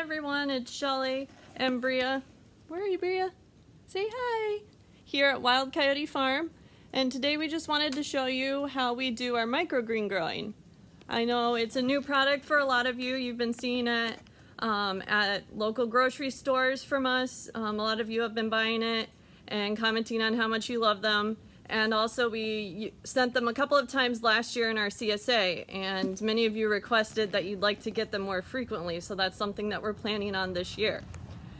everyone, it's Shelly and Bria. Where are you, Bria? Say hi! Here at Wild Coyote Farm, and today we just wanted to show you how we do our microgreen growing. I know it's a new product for a lot of you. You've been seeing it at local grocery stores from us. A lot of you have been buying it and commenting on how much you love them. And also we sent them a couple of times last year in our CSA, and many of you requested that you'd like to get them more frequently, so that's something that we're planning on this year.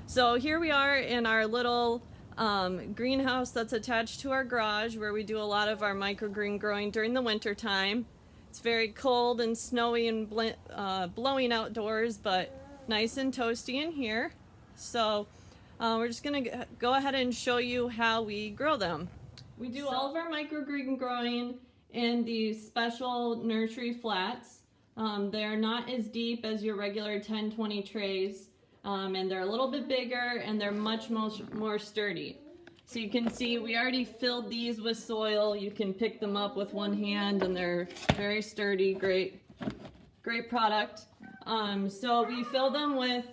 So here we are in our little greenhouse that's attached to our garage, where we do a lot of our microgreen growing during the winter time. It's very cold and snowy and blowing outdoors, but nice and toasty in here. So we're just gonna go ahead and show you how we grow them. We do all of our microgreen growing in these special nursery flats. They're not as deep as your regular 10-20 trays, and they're a little bit bigger, and they're much more sturdy. So you can see we already filled these with soil. You can pick them up with one hand, and they're very sturdy, great product. So we fill them with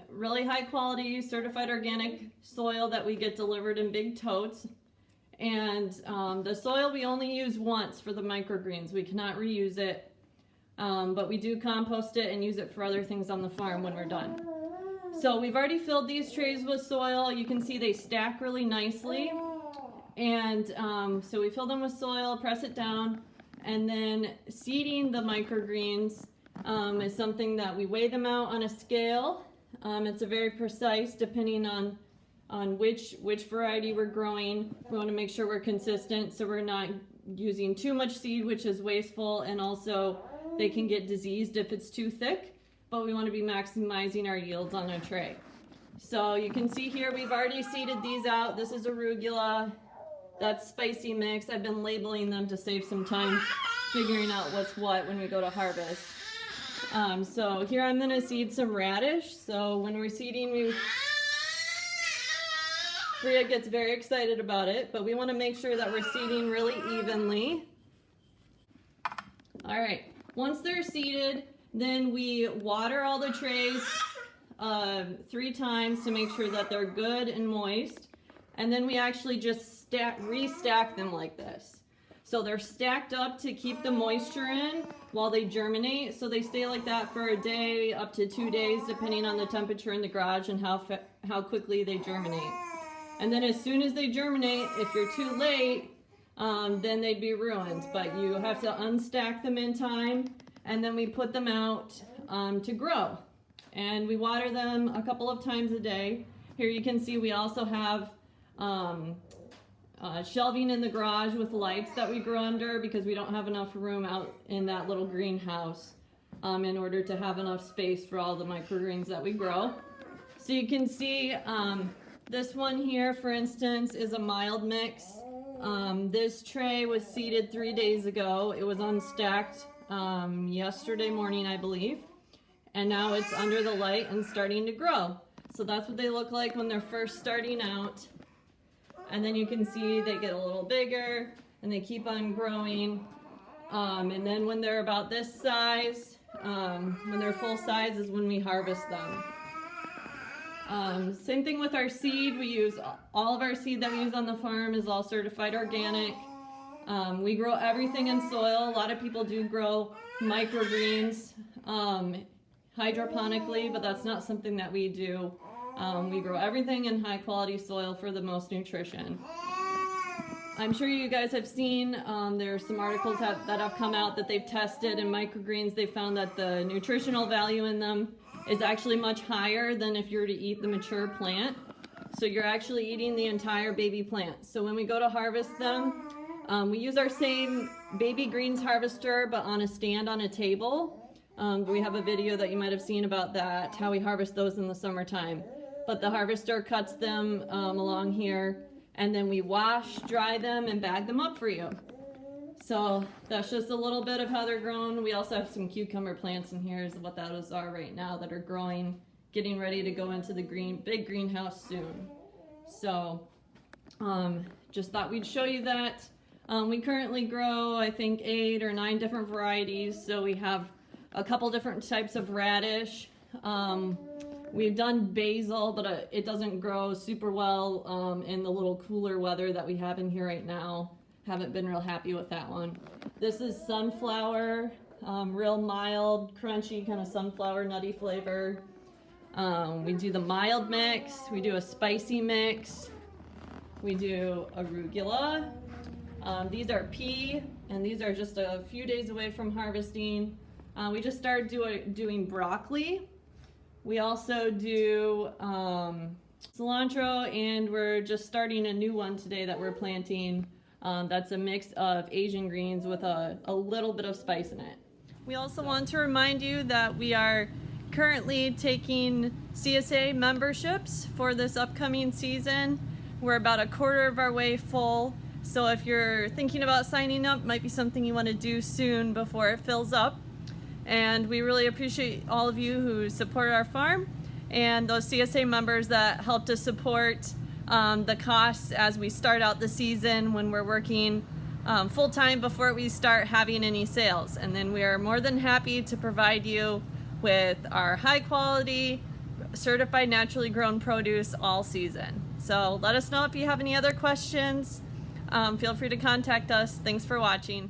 really high quality certified organic soil that we get delivered in big totes. And the soil we only use once for the microgreens. We cannot reuse it, but we do compost it and use it for other things on the farm when we're done. So we've already filled these trays with soil. You can see they stack really nicely. And so we fill them with soil, press it down, and then seeding the microgreens is something that we weigh them out on a scale. It's a very precise, depending on which variety we're growing. We want to make sure we're consistent, so we're not using too much seed, which is wasteful, and also they can get diseased if it's too thick, but we want to be maximizing our yields on a tray. So you can see here we've already seeded these out. This is arugula, that's spicy mix. I've been labeling them to save some time figuring out what's what when we go to harvest. So here I'm going to seed some radish. So when we're seeding, Bria gets very excited about it, but we want to make sure that we're seeding really evenly. All right, once they're seeded, then we water all the trays 3 times to make sure that they're good and moist. And then we actually just restack them like this. So they're stacked up to keep the moisture in while they germinate. So they stay like that for a day, up to 2 days, depending on the temperature in the garage and how quickly they germinate. And then as soon as they germinate, if you're too late, then they'd be ruined. But you have to unstack them in time, and then we put them out to grow. And we water them a couple of times a day. Here you can see we also have shelving in the garage with lights that we grow under, because we don't have enough room out in that little greenhouse in order to have enough space for all the microgreens that we grow. So you can see this one here, for instance, is a mild mix. This tray was seeded 3 days ago. It was unstacked yesterday morning, I believe. And now it's under the light and starting to grow. So that's what they look like when they're first starting out. And then you can see they get a little bigger and they keep on growing. And then when they're about this size, when they're full size, is when we harvest them. Same thing with our seed. We use all of our seed that we use on the farm is all certified organic. We grow everything in soil. A lot of people do grow microgreens hydroponically, but that's not something that we do. We grow everything in high quality soil for the most nutrition. I'm sure you guys have seen, there's some articles that have come out that they've tested in microgreens. They found that the nutritional value in them is actually much higher than if you were to eat the mature plant. So you're actually eating the entire baby plant. So when we go to harvest them, we use our same baby greens harvester, but on a stand on a table. We have a video that you might have seen about that, how we harvest those in the summertime. But the harvester cuts them along here, and then we wash, dry them, and bag them up for you. So that's just a little bit of how they're grown. We also have some cucumber plants in here, is what those are right now, that are growing, getting ready to go into the big greenhouse soon. So just thought we'd show you that. We currently grow, I think, 8 or 9 different varieties. So we have a couple different types of radish. We've done basil, but it doesn't grow super well in the little cooler weather that we have in here right now. Haven't been real happy with that one. This is sunflower, real mild, crunchy, kind of sunflower nutty flavor. We do the mild mix, we do a spicy mix, we do arugula. These are pea, and these are just a few days away from harvesting. We just started doing broccoli. We also do cilantro, and we're just starting a new one today that we're planting. That's a mix of Asian greens with a little bit of spice in it. We also want to remind you that we are currently taking CSA memberships for this upcoming season. We're about a quarter of our way full, so if you're thinking about signing up, might be something you want to do soon before it fills up. And we really appreciate all of you who support our farm and those CSA members that help to support the costs as we start out the season when we're working full-time before we start having any sales. And then we are more than happy to provide you with our high quality, certified naturally grown produce all season. So let us know if you have any other questions. Feel free to contact us. Thanks for watching.